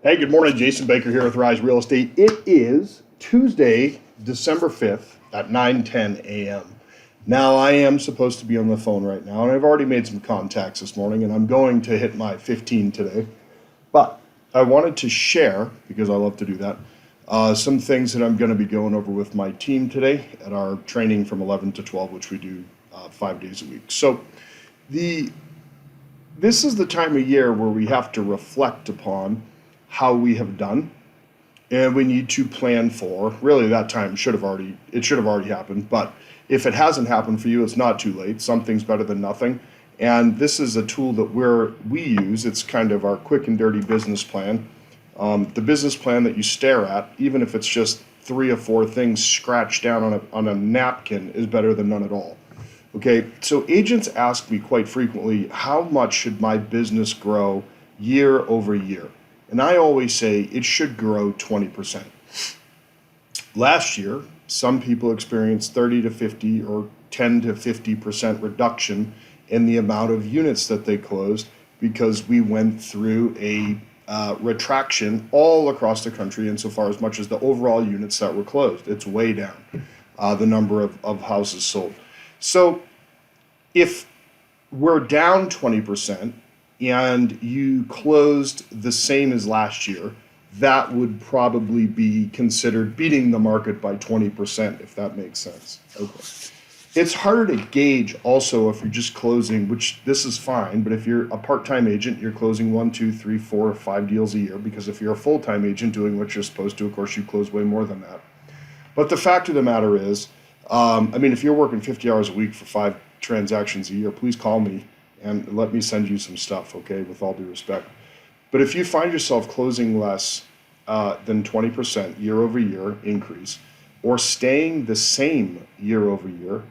Hey, good morning. Jason Baker here with Rise Real Estate. It is Tuesday, December 5th at 9:10 a.m. Now, I am supposed to be on the phone right now, and I've already made some contacts this morning, and I'm going to hit my 15 today. But I wanted to share, because I love to do that, some things that I'm going to be going over with my team today at our training from 11 to 12, which we do 5 days a week. So, the this is the time of year where we have to reflect upon how we have done, and we need to plan for, really, that time should have already happened. But if it hasn't happened for you, it's not too late. Something's better than nothing. And this is a tool that we use. It's kind of our quick and dirty business plan. The business plan that you stare at, even if it's just 3 or 4 things scratched down on a napkin, is better than none at all. Okay, so agents ask me quite frequently, how much should my business grow year over year? And I always say it should grow 20%. Last year, some people experienced 30 to 50 or 10 to 50% reduction in the amount of units that they closed because we went through a retraction all across the country insofar as much as the overall units that were closed. It's way down, the number of houses sold. So if we're down 20%, and you closed the same as last year, that would probably be considered beating the market by 20%, if that makes sense. Okay. It's harder to gauge also if you're just closing, which this is fine, but if you're a part-time agent, you're closing 1, 2, 3, 4, or 5 deals a year, because if you're a full-time agent doing what you're supposed to, of course, you close way more than that. But the fact of the matter is, if you're working 50 hours a week for 5 transactions a year, please call me and let me send you some stuff, okay, with all due respect. But if you find yourself closing less than 20% year over year increase, or staying the same year over year,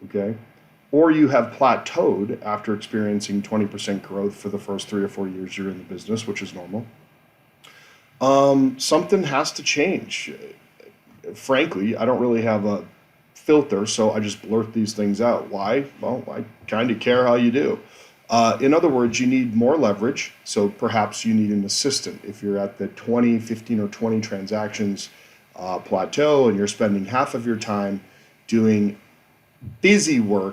okay, or you have plateaued after experiencing 20% growth for the first 3 or 4 years you're in the business, which is normal, something has to change. Frankly, I don't really have a filter, so I just blurt these things out. Why? Well, I kind of care how you do. In other words, you need more leverage, so perhaps you need an assistant. If you're at the 20, 15, or 20 transactions plateau and you're spending half of your time doing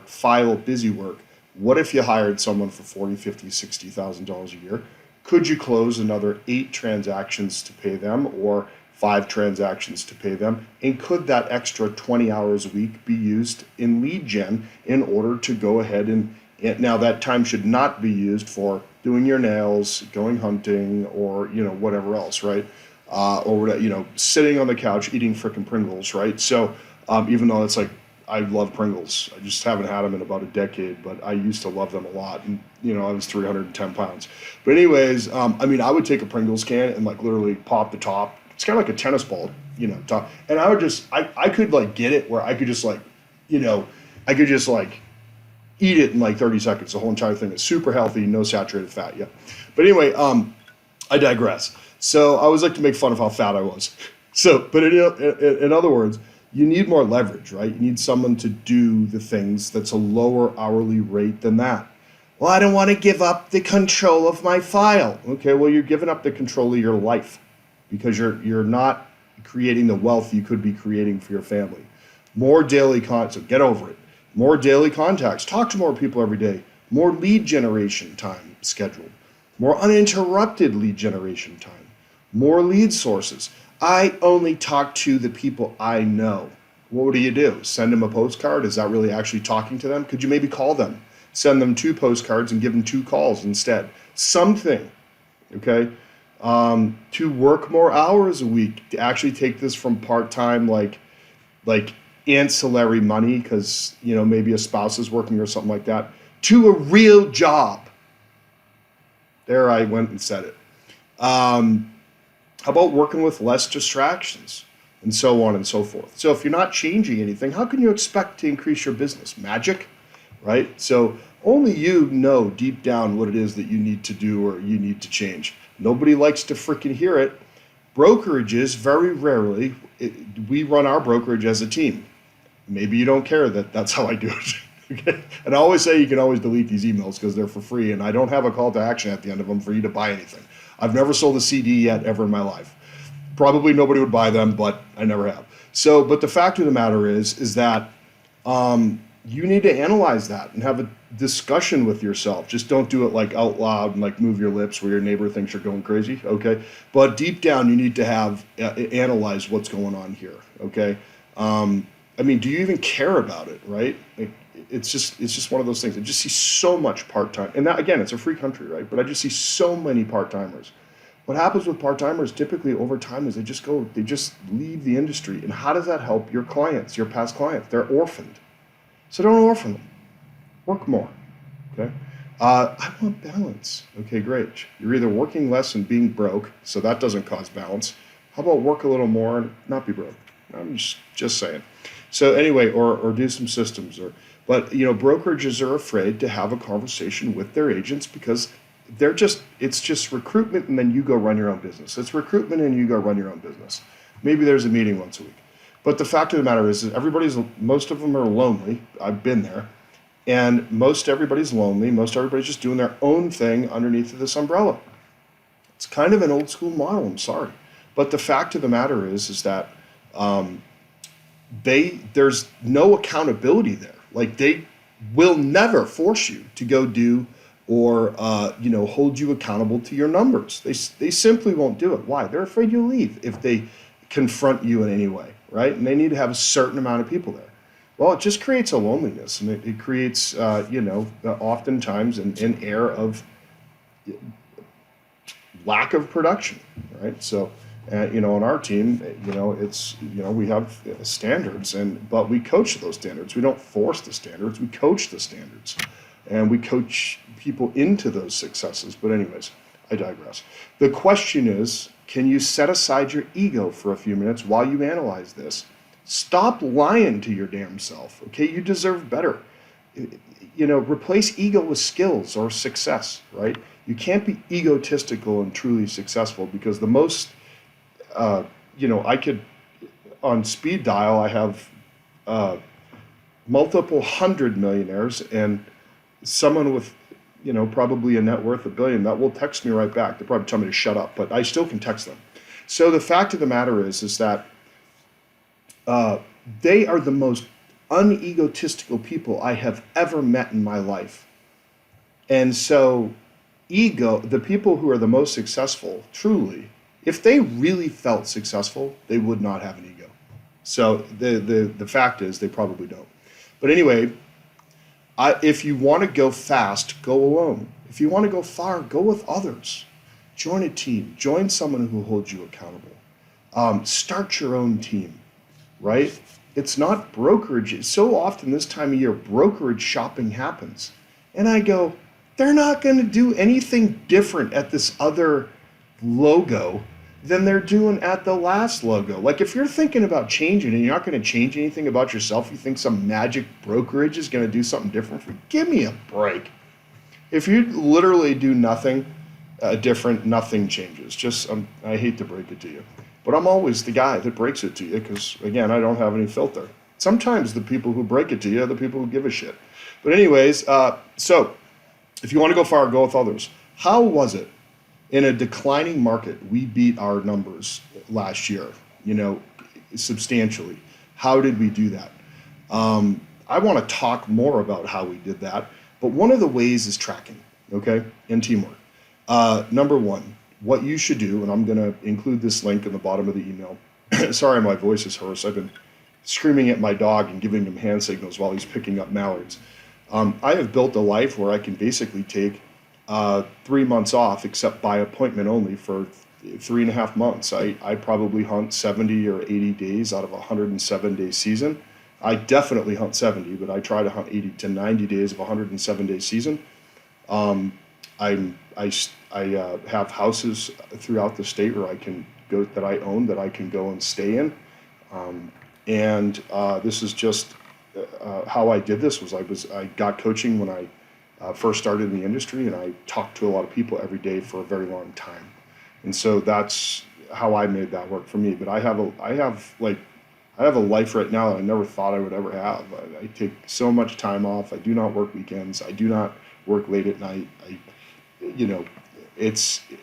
file busy work, what if you hired someone for $40,000, $50,000, $60,000 a year? Could you close another 8 transactions to pay them, or 5 transactions to pay them? And could that extra 20 hours a week be used in lead gen in order to go ahead and now that time should not be used for doing your nails, going hunting, or whatever else, right? Or sitting on the couch eating frickin' Pringles, right? So even though it's like, I love Pringles, I just haven't had them in about a decade, but I used to love them a lot, and I was 310 pounds. But anyways, I would take a Pringles can and like literally pop the top. It's kind of like a tennis ball, top. And I would just, I could like get it where I could just like, I could just like eat it in like 30 seconds. The whole entire thing is super healthy, no saturated fat. Yeah. But anyway, I digress. So I always like to make fun of how fat I was. So, but in other words, you need more leverage, right? You need someone to do the things that's a lower hourly rate than that. Well, I don't want to give up the control of my file. Okay, well, you're giving up the control of your life, because you're not creating the wealth you could be creating for your family. More daily contact, so get over it. More daily contacts, talk to more people every day. More lead generation time scheduled. More uninterrupted lead generation time. More lead sources. I only talk to the people I know. What do? Send them a postcard? Is that really actually talking to them? Could you maybe call them? Send them 2 postcards and give them 2 calls instead. Something, okay? To work more hours a week, to actually take this from part-time, like ancillary money, because maybe a spouse is working or something like that, to a real job. There, I went and said it. How about working with less distractions, and so on and so forth? So if you're not changing anything, how can you expect to increase your business? Magic, right? So only you know deep down what it is that you need to do or you need to change. Nobody likes to freaking hear it. Brokerages, very rarely, we run our brokerage as a team. Maybe you don't care that that's how I do it. Okay? And I always say you can always delete these emails because they're for free, and I don't have a call to action at the end of them for you to buy anything. I've never sold a CD yet ever in my life. Probably nobody would buy them, but I never have. So, but the fact of the matter is that you need to analyze that and have a discussion with yourself. Just don't do it like out loud and like move your lips where your neighbor thinks you're going crazy. Okay, but deep down, you need to have analyze what's going on here. Okay, I mean, do you even care about it? Right? Like, it's just one of those things. I just see so much part time, and that, again, it's a free country, right? But I just see so many part timers. What happens with part timers typically over time is they just leave the industry. And how does that help your clients, your past clients? They're orphaned. So don't orphan them. Work more. Okay. I want balance. Okay, great. You're either working less and being broke, so that doesn't cause balance. How about work a little more and not be broke? I'm just saying. So anyway, or do some systems, but brokerages are afraid to have a conversation with their agents because it's just recruitment and then you go run your own business. It's recruitment and you go run your own business. Maybe there's a meeting once a week. But the fact of the matter is most of them are lonely. I've been there. And most everybody's lonely. Most everybody's just doing their own thing underneath of this umbrella. It's kind of an old school model, I'm sorry. But the fact of the matter is that there's no accountability there. Like, they will never force you to go do or hold you accountable to your numbers. They simply won't do it. Why? They're afraid you'll leave if they confront you in any way, right? And they need to have a certain amount of people there. Well, it just creates a loneliness, and it creates, oftentimes an air of lack of production, right? So, on our team, we have standards, but we coach those standards. We don't force the standards. We coach the standards, and we coach people into those successes. But anyways, I digress. The question is, can you set aside your ego for a few minutes while you analyze this? Stop lying to your damn self, okay? You deserve better. Replace ego with skills or success, right? You can't be egotistical and truly successful because the most, I could, on speed dial, I have multiple 100 millionaires and someone with, probably a net worth of $1 billion that will text me right back. They'll probably tell me to shut up, but I still can text them. So the fact of the matter is that they are the most unegotistical people I have ever met in my life. And so the people who are the most successful, truly, if they really felt successful, they would not have an ego. So the fact is they probably don't. But anyway, if you want to go fast, go alone. If you want to go far, go with others. Join a team. Join someone who holds you accountable. Start your own team, right? It's not brokerage. So often this time of year, brokerage shopping happens. And I go, they're not going to do anything different at this other logo than they're doing at the last logo. Like, if you're thinking about changing and you're not going to change anything about yourself, you think some magic brokerage is going to do something different for you, give me a break. If you literally do nothing different, nothing changes. I hate to break it to you. But I'm always the guy that breaks it to you because, again, I don't have any filter. Sometimes the people who break it to you are the people who give a shit. But anyways, so if you want to go far, go with others. How was it? In a declining market, we beat our numbers last year, substantially. How did we do that? I want to talk more about how we did that, but one of the ways is tracking, okay, and teamwork. Number one, what you should do, and I'm going to include this link in the bottom of the email. Sorry, my voice is hoarse. I've been screaming at my dog and giving him hand signals while he's picking up mallards. I have built a life where I can basically take 3 months off, except by appointment only, for 3.5 months. I probably hunt 70 or 80 days out of a 107-day season. I definitely hunt 70, but I try to hunt 80 to 90 days of a 107-day season. I have houses throughout the state where I can go that I own that I can go and stay in, and this is just how I did this. I got coaching when I first started in the industry, and I talked to a lot of people every day for a very long time, and so that's how I made that work for me. But I have a life right now that I never thought I would ever have. I take so much time off. I do not work weekends. I do not work late at night.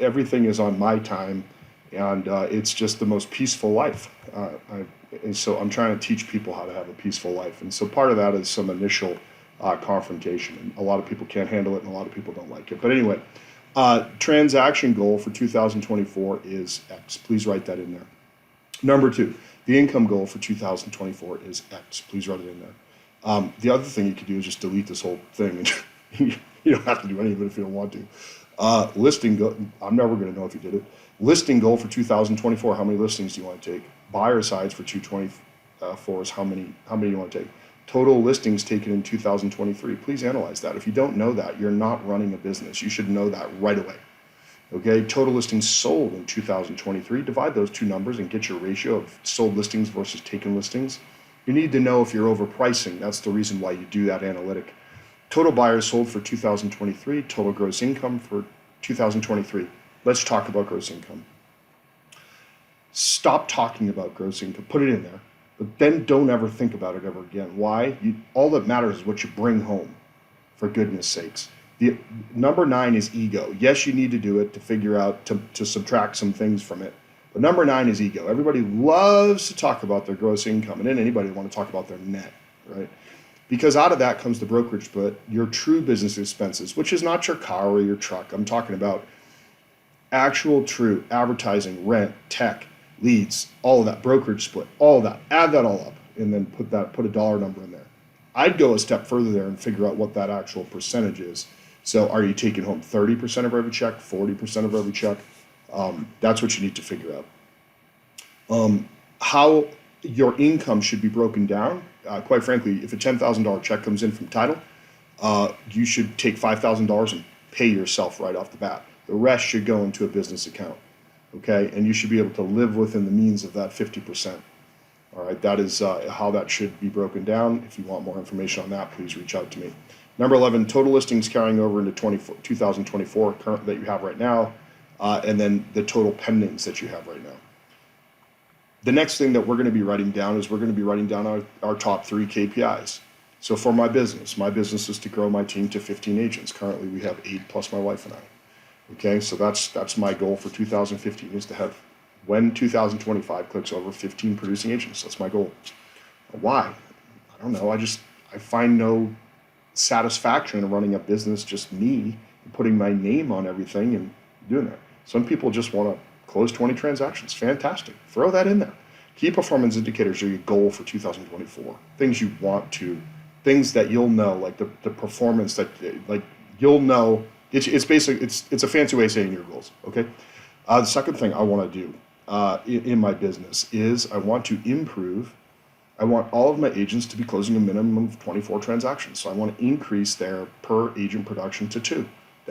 everything is on my time, and it's just the most peaceful life. And so I'm trying to teach people how to have a peaceful life, and so part of that is some initial confrontation, and a lot of people can't handle it, and a lot of people don't like it. But anyway, transaction goal for 2024 is X. Please write that in there. Number 2, the income goal for 2024 is X. Please write it in there. The other thing you could do is just delete this whole thing, and you don't have to do any of it if you don't want to. Listing goal, I'm never going to know if you did it. Listing goal for 2024, how many listings do you want to take? Buyer sides for 2024 is how many you want to take? Total listings taken in 2023. Please analyze that. If you don't know that, you're not running a business. You should know that right away. Okay, total listings sold in 2023. Divide those two numbers and get your ratio of sold listings versus taken listings. You need to know if you're overpricing. That's the reason why you do that analytic. Total buyers sold for 2023. Total gross income for 2023. Let's talk about gross income. Stop talking about gross income. Put it in there. But then don't ever think about it ever again. Why? All that matters is what you bring home, for goodness sakes. The number 9 is ego. Yes, you need to do it to figure out, to subtract some things from it. But number 9 is ego. Everybody loves to talk about their gross income, and then anybody want to talk about their net, right? Because out of that comes the brokerage split, your true business expenses, which is not your car or your truck. I'm talking about actual true advertising, rent, tech, leads, all of that, brokerage split, all of that. Add that all up and then put a dollar number in there. I'd go a step further there and figure out what that actual percentage is. So are you taking home 30% of every check, 40% of every check? That's what you need to figure out. How your income should be broken down. Quite frankly, if a $10,000 check comes in from title, you should take $5,000 and pay yourself right off the bat. The rest should go into a business account. Okay, and you should be able to live within the means of that 50%. All right, that is how that should be broken down. If you want more information on that, please reach out to me. Number 11, total listings carrying over into 2024 current that you have right now, and then the total pendings that you have right now. The next thing that we're going to be writing down is we're going to be writing down our top 3 KPIs. So for my business is to grow my team to 15 agents. Currently, we have 8 plus my wife and I. Okay, so that's my goal for 2015 is to have, when 2025 clicks over, 15 producing agents. That's my goal. Why? I don't know. I find no satisfaction in running a business, just me, putting my name on everything and doing that. Some people just want to close 20 transactions. Fantastic. Throw that in there. Key performance indicators are your goal for 2024. Things you want to, things that you'll know, like the performance that, like, you'll know. It's basically, it's a fancy way of saying your goals, okay? The second thing I want to do in my business is I want to improve. I want all of my agents to be closing a minimum of 24 transactions. So I want to increase their per agent production to 2.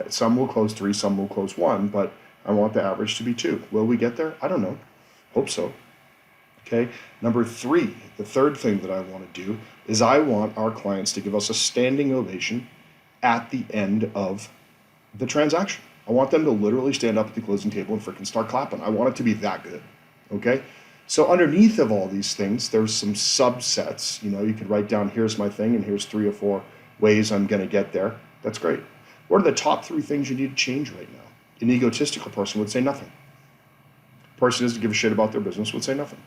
Some will close 3, some will close 1, but I want the average to be 2. Will we get there? I don't know. Hope so. Okay. Number 3, the third thing that I want to do is I want our clients to give us a standing ovation at the end of the transaction. I want them to literally stand up at the closing table and freaking start clapping. I want it to be that good. Okay. So underneath of all these things, there's some subsets. You could write down, here's my thing, and here's 3 or 4 ways I'm going to get there. That's great. What are the top 3 things you need to change right now? An egotistical person would say nothing. A person who doesn't give a shit about their business would say nothing.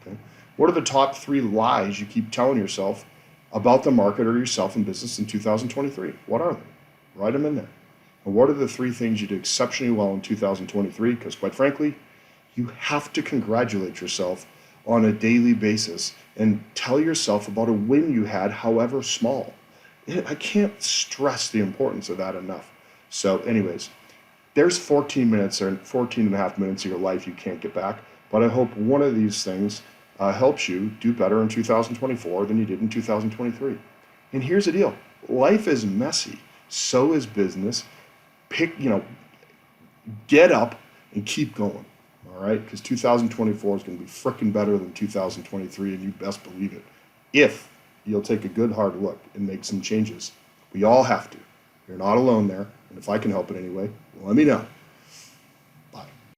Okay. What are the top 3 lies you keep telling yourself about the market or yourself in business in 2023? What are they? Write them in there. And what are the 3 things you did exceptionally well in 2023? Because quite frankly, you have to congratulate yourself on a daily basis and tell yourself about a win you had, however small. I can't stress the importance of that enough. So anyways, there's 14 minutes or 14 and a half minutes of your life you can't get back. But I hope one of these things helps you do better in 2024 than you did in 2023. And here's the deal. Life is messy. So is business. Get up and keep going. All right, because 2024 is going to be freaking better than 2023, and you best believe it. If you'll take a good hard look and make some changes. We all have to. You're not alone there, and if I can help in any way, let me know.